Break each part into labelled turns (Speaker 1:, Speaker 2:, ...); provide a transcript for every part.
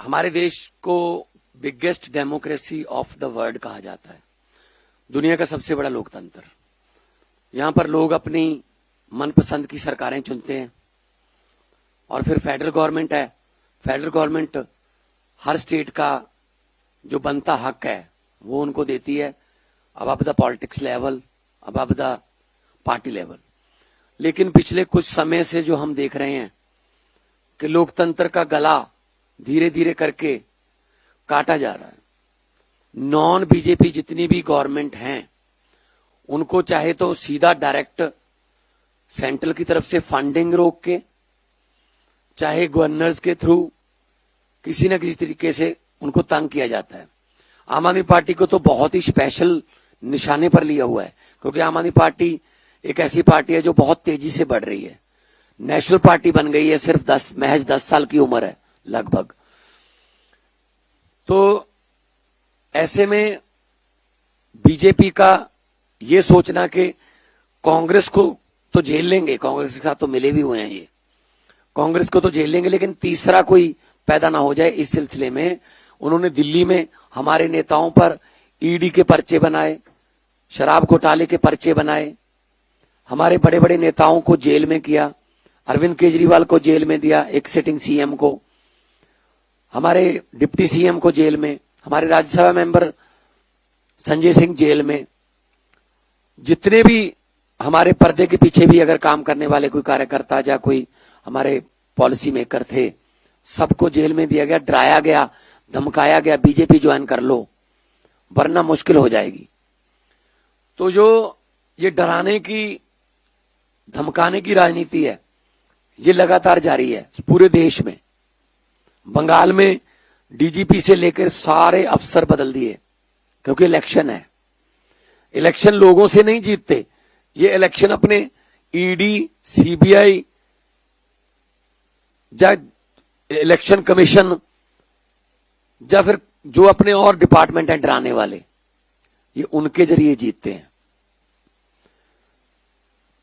Speaker 1: हमारे देश को biggest democracy of the world कहा जाता है। दुनिया का सबसे बड़ा लोकतंत्र। यहां पर लोग अपनी मनपसंद की सरकारें चुनते हैं और फिर फेडरल गवर्नमेंट है। फेडरल गवर्नमेंट हर स्टेट का जो बनता हक है वो उनको देती है, above the politics level, above the party level. लेकिन पिछले कुछ समय से जो हम देख रहे हैं कि लोकतंत्र का गला धीरे धीरे करके काटा जा रहा है। नॉन बीजेपी जितनी भी गवर्नमेंट हैं उनको चाहे तो सीधा डायरेक्ट सेंट्रल की तरफ से फंडिंग रोक के, चाहे गवर्नर्स के थ्रू किसी न किसी तरीके से उनको तंग किया जाता है। आम आदमी पार्टी को तो बहुत ही स्पेशल निशाने पर लिया हुआ है, क्योंकि आम आदमी पार्टी एक ऐसी पार्टी है जो बहुत तेजी से बढ़ रही है। नेशनल पार्टी बन गई है, सिर्फ महज 10 साल की उम्र है लगभग। तो ऐसे में बीजेपी का ये सोचना कि कांग्रेस को तो झेल लेंगे, कांग्रेस के साथ तो मिले भी हुए हैं ये, कांग्रेस को तो झेल लेंगे, लेकिन तीसरा कोई पैदा ना हो जाए, इस सिलसिले में उन्होंने दिल्ली में हमारे नेताओं पर ईडी के पर्चे बनाए, शराब घोटाले के पर्चे बनाए, हमारे बड़े बड़े नेताओं को जेल में किया। अरविंद केजरीवाल को जेल में दिया, एक सिटिंग सीएम को, हमारे डिप्टी सीएम को जेल में, हमारे राज्यसभा मेंबर संजय सिंह जेल में। जितने भी हमारे पर्दे के पीछे भी अगर काम करने वाले कोई कार्यकर्ता या कोई हमारे पॉलिसी मेकर थे, सबको जेल में दिया गया, डराया गया, धमकाया गया, बीजेपी ज्वाइन कर लो वरना मुश्किल हो जाएगी। तो जो ये डराने की, धमकाने की राजनीति है ये लगातार जारी है पूरे देश में। बंगाल में डीजीपी से लेकर सारे अफसर बदल दिए, क्योंकि इलेक्शन है। इलेक्शन लोगों से नहीं जीतते, ये इलेक्शन अपने ईडी, सीबीआई या इलेक्शन कमीशन या फिर जो अपने और डिपार्टमेंट हैं डराने वाले, ये उनके जरिए जीतते हैं।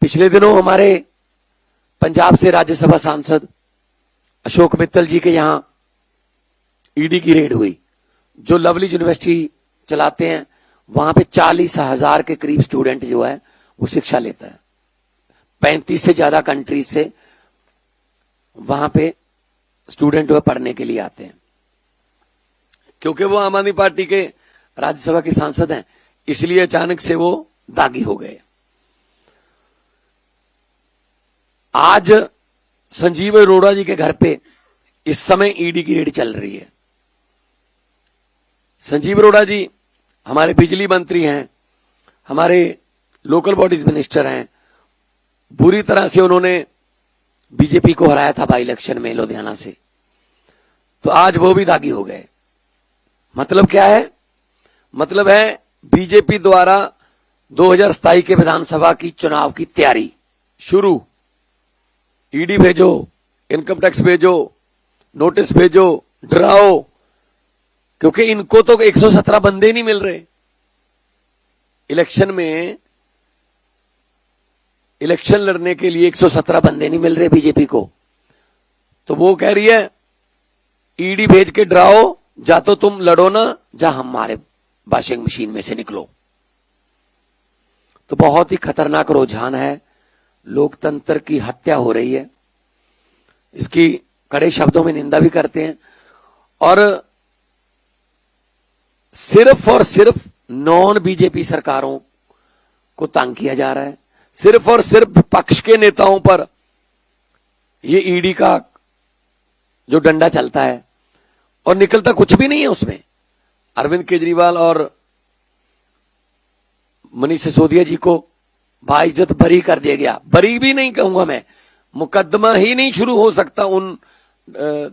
Speaker 1: पिछले दिनों हमारे पंजाब से राज्यसभा सांसद अशोक मित्तल जी के यहां ईडी की रेड हुई। जो लवली यूनिवर्सिटी चलाते हैं वहां पे 40,000 के करीब स्टूडेंट जो है वो शिक्षा लेता है। 35 से ज्यादा कंट्रीज से वहां पे स्टूडेंट जो पढ़ने के लिए आते हैं। क्योंकि वो आम आदमी पार्टी के राज्यसभा के सांसद हैं, इसलिए अचानक से वो दागी हो गए। आज संजीव अरोड़ा जी के घर पे इस समय ईडी की रेड चल रही है। संजीव अरोड़ा जी हमारे बिजली मंत्री हैं, हमारे लोकल बॉडीज मिनिस्टर हैं। बुरी तरह से उन्होंने बीजेपी को हराया था बाई इलेक्शन में लुधियाना से, तो आज वो भी दागी हो गए। मतलब क्या है? मतलब है बीजेपी द्वारा 2027 के विधानसभा की चुनाव की तैयारी शुरू। ईडी भेजो, इनकम टैक्स भेजो, नोटिस भेजो, डराओ, क्योंकि इनको तो 117 बंदे नहीं मिल रहे इलेक्शन में। इलेक्शन लड़ने के लिए 117 बंदे नहीं मिल रहे बीजेपी को, तो वो कह रही है ईडी भेज के डराओ, जा तो तुम लड़ो ना, जा हमारे वॉशिंग मशीन में से निकलो। तो बहुत ही खतरनाक रुझान है, लोकतंत्र की हत्या हो रही है। इसकी कड़े शब्दों में निंदा भी करते हैं और सिर्फ और सिर्फ नॉन बीजेपी सरकारों को तंग किया जा रहा है। सिर्फ और सिर्फ विपक्ष के नेताओं पर ये ईडी का जो डंडा चलता है और निकलता कुछ भी नहीं है उसमें। अरविंद केजरीवाल और मनीष सिसोदिया जी को बाइज्जत बरी कर दिया गया। बरी भी नहीं कहूंगा मैं, मुकदमा ही नहीं शुरू हो सकता उन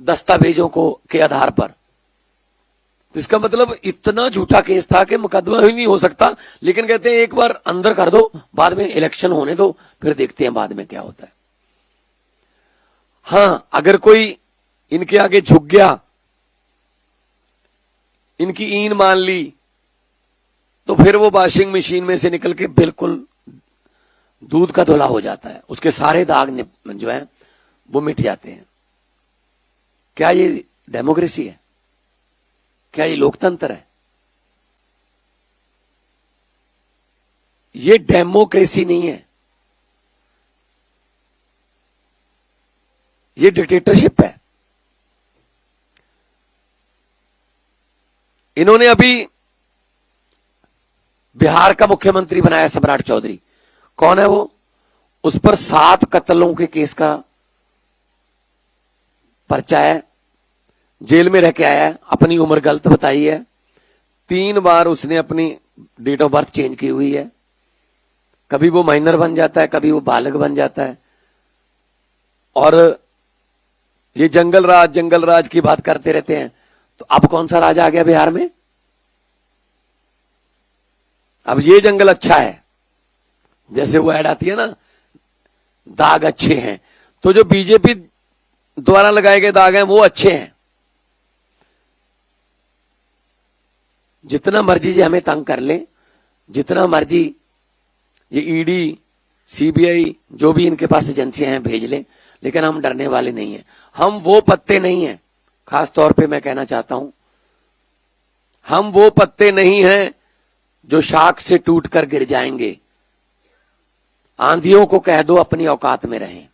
Speaker 1: दस्तावेजों को के आधार पर। तो इसका मतलब इतना झूठा केस था कि मुकदमा ही नहीं हो सकता। लेकिन कहते हैं एक बार अंदर कर दो, बाद में इलेक्शन होने दो, फिर देखते हैं बाद में क्या होता है। हां, अगर कोई इनके आगे झुक गया, इनकी ईन मान ली, तो फिर वो वॉशिंग मशीन में से निकल के बिल्कुल दूध का धुला हो जाता है, उसके सारे दाग जो है वो मिट जाते हैं। क्या ये डेमोक्रेसी है? क्या ये लोकतंत्र है? ये डेमोक्रेसी नहीं है, ये डिक्टेटरशिप है। इन्होंने अभी बिहार का मुख्यमंत्री बनाया सम्राट चौधरी। कौन है वो? उस पर 7 कत्लों के केस का पर्चा है, जेल में रह के आया है, अपनी उम्र गलत बताई है, 3 बार उसने अपनी डेट ऑफ बर्थ चेंज की हुई है, कभी वो माइनर बन जाता है, कभी वो बालक बन जाता है। और ये जंगल राज की बात करते रहते हैं। तो अब कौन सा राज आ गया बिहार में? अब ये जंगल अच्छा है, जैसे वो ऐड आती है ना, दाग अच्छे हैं। तो जो बीजेपी द्वारा लगाए गए दाग हैं वो अच्छे हैं। जितना मर्जी ये हमें तंग कर ले, जितना मर्जी ये ईडी, सीबीआई, जो भी इनके पास एजेंसियां हैं भेज ले, लेकिन हम डरने वाले नहीं हैं। हम वो पत्ते नहीं हैं, खास तौर पे मैं कहना चाहता हूं, हम वो पत्ते नहीं हैं जो शाख से टूटकर गिर जाएंगे। आंधियों को कह दो अपनी औकात में रहें।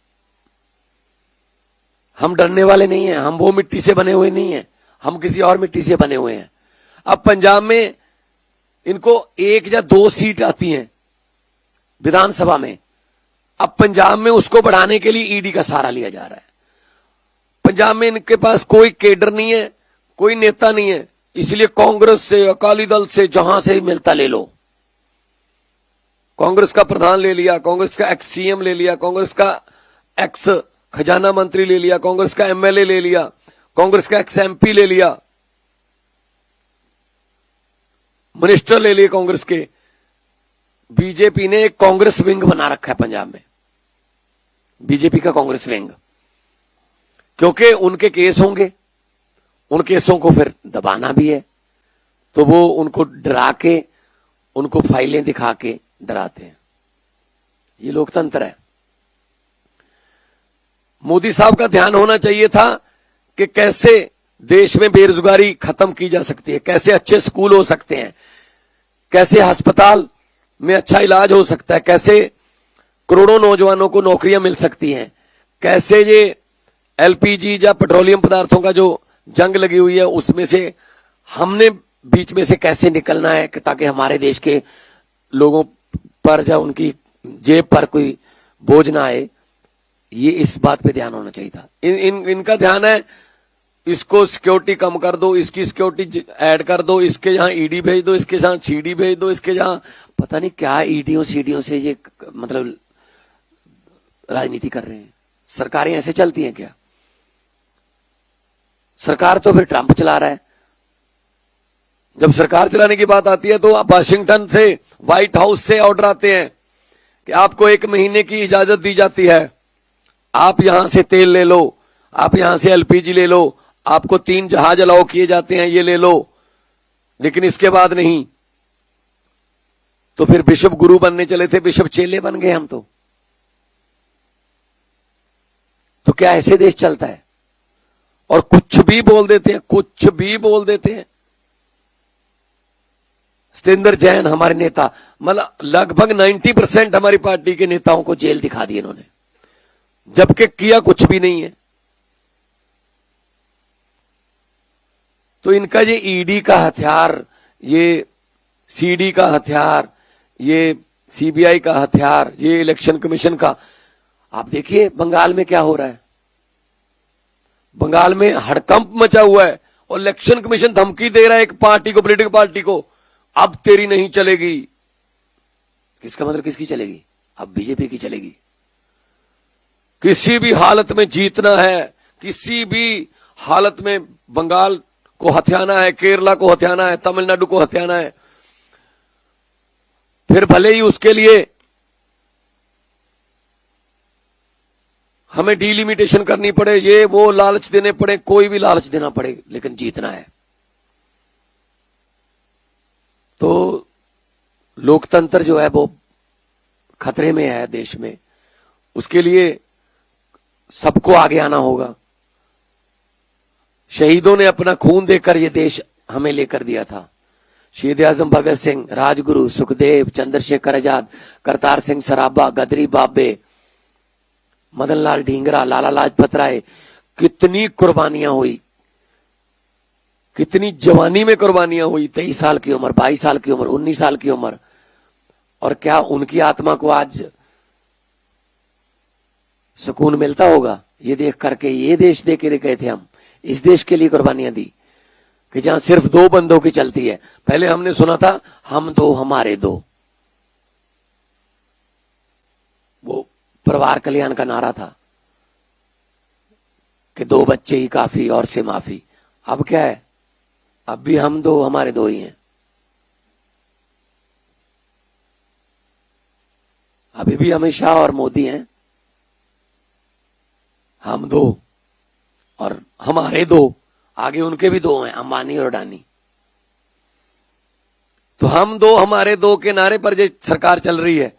Speaker 1: हम डरने वाले नहीं हैं, हम वो मिट्टी से बने हुए नहीं हैं, हम किसी और मिट्टी से बने हुए हैं। अब पंजाब में इनको 1 या 2 सीट आती हैं विधानसभा में। अब पंजाब में उसको बढ़ाने के लिए ईडी का सहारा लिया जा रहा है। पंजाब में इनके पास कोई केडर नहीं है, कोई नेता नहीं है, इसलिए कांग्रेस से, अकाली दल से, जहां से मिलता ले लो। कांग्रेस का प्रधान ले लिया, कांग्रेस का एक्स सीएम ले लिया, कांग्रेस का एक्स खजाना मंत्री ले लिया, कांग्रेस का एमएलए ले लिया, कांग्रेस का एक्स एमपी ले लिया, मिनिस्टर ले लिए कांग्रेस के। बीजेपी ने एक कांग्रेस विंग बना रखा है पंजाब में, बीजेपी का कांग्रेस विंग, क्योंकि उनके केस होंगे, उन केसों को फिर दबाना भी है, तो वो उनको डरा के, उनको फाइलें दिखा के डराते हैं। ये लोकतंत्र है। मोदी साहब का ध्यान होना चाहिए था कि कैसे देश में बेरोजगारी खत्म की जा सकती है, कैसे अच्छे स्कूल हो सकते हैं, कैसे अस्पताल में अच्छा इलाज हो सकता है, कैसे करोड़ों नौजवानों को नौकरियां मिल सकती हैं, कैसे ये एलपीजी या पेट्रोलियम पदार्थों का जो जंग लगी हुई है उसमें से हमने बीच में से कैसे निकलना है ताकि हमारे देश के लोगों पर या उनकी जेब पर कोई बोझ ना आए। ये इस बात पे ध्यान होना चाहिए था। इनका ध्यान है इसको सिक्योरिटी कम कर दो, इसकी सिक्योरिटी ऐड कर दो, इसके यहां ईडी भेज दो, इसके यहां सीडी भेज दो, इसके यहां पता नहीं क्या ईडीओ सीडीओ से ये मतलब राजनीति कर रहे हैं। सरकारें ऐसे चलती हैं क्या? सरकार तो फिर ट्रंप चला रहा है। जब सरकार चलाने की बात आती है तो वाशिंगटन से, व्हाइट हाउस से ऑर्डर आते हैं कि आपको 1 महीने की इजाजत दी जाती है, आप यहां से तेल ले लो, आप यहां से एलपीजी ले लो, आपको 3 जहाज अलाउ किए जाते हैं, ये ले लो, लेकिन इसके बाद नहीं। तो फिर बिशप गुरु बनने चले थे, बिशप चेले बन गए हम तो क्या ऐसे देश चलता है? और कुछ भी बोल देते हैं, कुछ भी बोल देते हैं। सतेंद्र जैन हमारे नेता, मतलब लगभग 90% हमारी पार्टी के नेताओं को जेल दिखा दी इन्होंने, जबकि किया कुछ भी नहीं है। तो इनका ये ईडी का हथियार, ये सीडी का हथियार, ये सीबीआई का हथियार, ये इलेक्शन कमीशन का, आप देखिए बंगाल में क्या हो रहा है। बंगाल में हड़कंप मचा हुआ है और इलेक्शन कमीशन धमकी दे रहा है एक पार्टी को, पॉलिटिकल पार्टी को, अब तेरी नहीं चलेगी। किसका मतलब किसकी चलेगी? अब बीजेपी की चलेगी। किसी भी हालत में जीतना है, किसी भी हालत में बंगाल को हथियाना है, केरला को हथियाना है, तमिलनाडु को हथियाना है, फिर भले ही उसके लिए हमें डिलिमिटेशन करनी पड़े, ये वो लालच देने पड़े, कोई भी लालच देना पड़े, लेकिन जीतना है। तो लोकतंत्र जो है वो खतरे में है देश में। उसके लिए सबको आगे आना होगा। शहीदों ने अपना खून देकर ये देश हमें लेकर दिया था। शहीद आजम भगत सिंह, राजगुरु, सुखदेव, चंद्रशेखर आजाद, करतार सिंह सराभा, गदरी बाबे, मदन लाल ढींगरा, लाला लाजपत राय, कितनी कुर्बानियां हुई, कितनी जवानी में कुर्बानियां हुई। 23 साल की उम्र, 22 साल की उम्र, 19 साल की उम्र। और क्या उनकी आत्मा को आज सुकून मिलता होगा ये देख करके? ये देश दे के गए थे हम, इस देश के लिए कुर्बानियां दी कि जहां सिर्फ दो बंदों की चलती है। पहले हमने सुना था हम दो हमारे दो, वो परिवार कल्याण का नारा था कि 2 बच्चे ही काफी और से माफी। अब क्या है? अब भी हम दो हमारे दो ही हैं। अभी भी अमित शाह और मोदी हैं। हम दो और हमारे दो, आगे उनके भी 2 हैं, अंबानी और अडानी। तो हम दो हमारे दो के नारे पर जो सरकार चल रही है,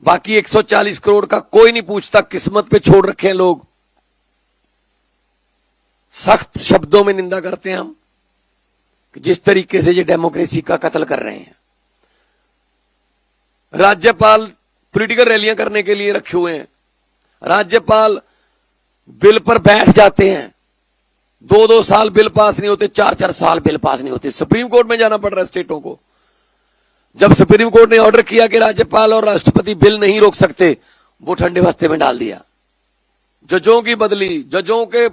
Speaker 1: बाकी 140 करोड़ का कोई नहीं पूछता, किस्मत पे छोड़ रखे हैं लोग। सख्त शब्दों में निंदा करते हैं हम कि जिस तरीके से ये डेमोक्रेसी का कत्ल कर रहे हैं। राज्यपाल पॉलिटिकल रैलियां करने के लिए रखे हुए हैं, राज्यपाल बिल पर बैठ जाते हैं, 2-2 साल बिल पास नहीं होते, 4-4 साल बिल पास नहीं होते, सुप्रीम कोर्ट में जाना पड़ रहा है स्टेटों को। जब सुप्रीम कोर्ट ने ऑर्डर किया कि राज्यपाल और राष्ट्रपति बिल नहीं रोक सकते, वो ठंडे बस्ते में डाल दिया, जजों की बदली, जजों के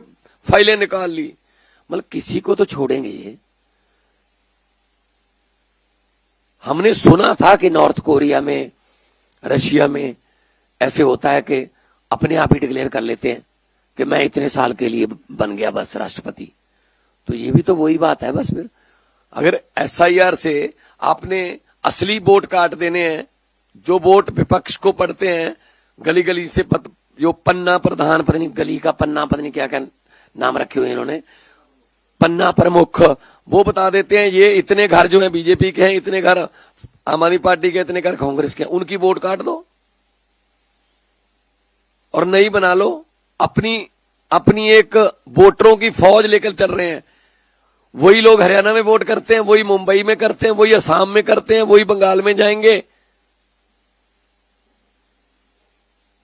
Speaker 1: फाइलें निकाल ली। मतलब किसी को तो छोड़ेंगे ये। हमने सुना था कि नॉर्थ कोरिया में, रशिया में ऐसे होता है कि अपने आप ही डिक्लेयर कर लेते हैं कि मैं इतने साल के लिए बन गया बस राष्ट्रपति। तो ये भी तो वही बात है बस। फिर अगर एसआईआर से आपने असली वोट काट देने हैं, जो वोट विपक्ष को पड़ते हैं, गली गली से जो पन्ना प्रधान, पता नहीं गली का पन्ना, पता नहीं क्या क्या नाम रखे हुए इन्होंने, पन्ना प्रमुख, वो बता देते हैं ये इतने घर जो है बीजेपी के हैं, इतने घर आम आदमी पार्टी के, इतने घर कांग्रेस के हैं, उनकी वोट काट दो और नई बना लो। अपनी एक वोटरों की फौज लेकर चल रहे हैं। वही लोग हरियाणा में वोट करते हैं, वही मुंबई में करते हैं, वही असम में करते हैं, वही बंगाल में जाएंगे।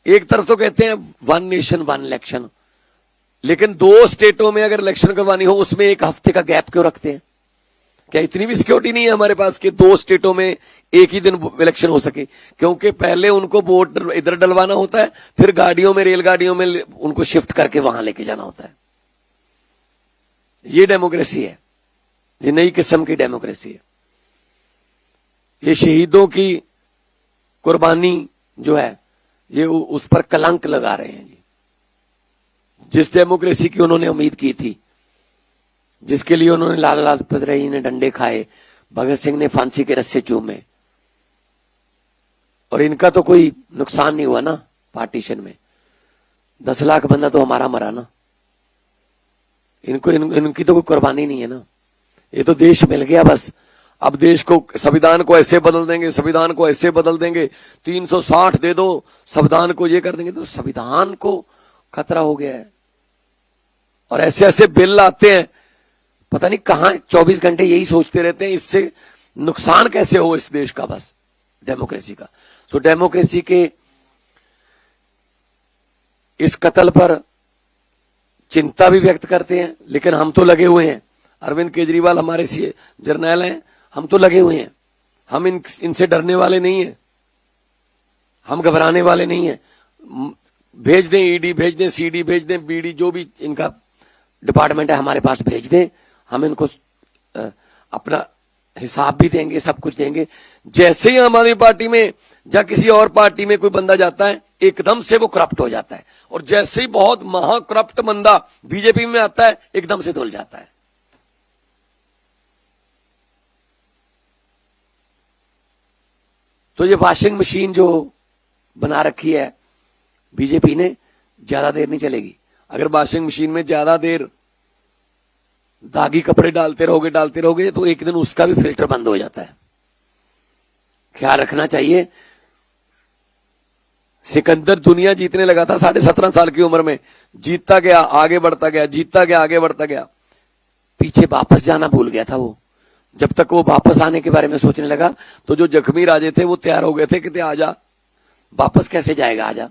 Speaker 1: एक तरफ तो कहते हैं 1 नेशन 1 इलेक्शन, लेकिन 2 स्टेटों में अगर इलेक्शन करवानी हो उसमें 1 हफ्ते का गैप क्यों रखते हैं? क्या इतनी भी सिक्योरिटी नहीं है हमारे पास कि 2 स्टेटों में एक ही दिन इलेक्शन हो सके? क्योंकि पहले उनको वोट इधर डलवाना होता है, फिर गाड़ियों में, रेलगाड़ियों में उनको शिफ्ट करके वहां लेके जाना होता है। ये डेमोक्रेसी है, ये नई किस्म की डेमोक्रेसी है। ये शहीदों की कुर्बानी जो है, ये उस पर कलंक लगा रहे हैं। जिस डेमोक्रेसी की उन्होंने उम्मीद की थी, जिसके लिए उन्होंने लाला लाजपत राय ने डंडे खाए, भगत सिंह ने फांसी के रस्से चूमे, और इनका तो कोई नुकसान नहीं हुआ ना पार्टीशन में। 10 लाख बंदा तो हमारा मरा ना, इनकी तो कोई कुर्बानी नहीं है ना। ये तो देश मिल गया बस। अब देश को, संविधान को ऐसे बदल देंगे, संविधान को ऐसे बदल देंगे, 360 दे दो, संविधान को ये कर देंगे। तो संविधान को खतरा हो गया है। और ऐसे ऐसे बिल आते हैं, पता नहीं कहां 24 घंटे यही सोचते रहते हैं इससे नुकसान कैसे हो इस देश का, बस डेमोक्रेसी का। सो डेमोक्रेसी के इस कत्ल पर चिंता भी व्यक्त करते हैं, लेकिन हम तो लगे हुए हैं। अरविंद केजरीवाल हमारे जर्नैल हैं, हम तो लगे हुए हैं। हम इनसे डरने वाले नहीं हैं, हम घबराने वाले नहीं हैं। भेज दें ईडी, भेज दें सीडी, भेज दें बीडी, जो भी इनका डिपार्टमेंट है हमारे पास भेज दें, हम इनको अपना हिसाब भी देंगे, सब कुछ देंगे। जैसे ही आम आदमी पार्टी में या किसी और पार्टी में कोई बंदा जाता है, एकदम से वो करप्ट हो जाता है, और जैसे ही बहुत महा करप्ट बंदा बीजेपी में आता है, एकदम से धुल जाता है। तो ये वॉशिंग मशीन जो बना रखी है बीजेपी ने, ज्यादा देर नहीं चलेगी। अगर वॉशिंग मशीन में ज्यादा देर दागी कपड़े डालते रहोगे तो एक दिन उसका भी फिल्टर बंद हो जाता है। ख्याल रखना चाहिए। सिकंदर दुनिया जीतने लगा था 17.5 साल की उम्र में, जीतता गया, आगे बढ़ता गया, जीतता गया, आगे बढ़ता गया, पीछे वापस जाना भूल गया था वो। जब तक वो वापस आने के बारे में सोचने लगा तो जो जख्मी राजे थे वो तैयार हो गए थे कि आजा, वापस कैसे जाएगा, आजा।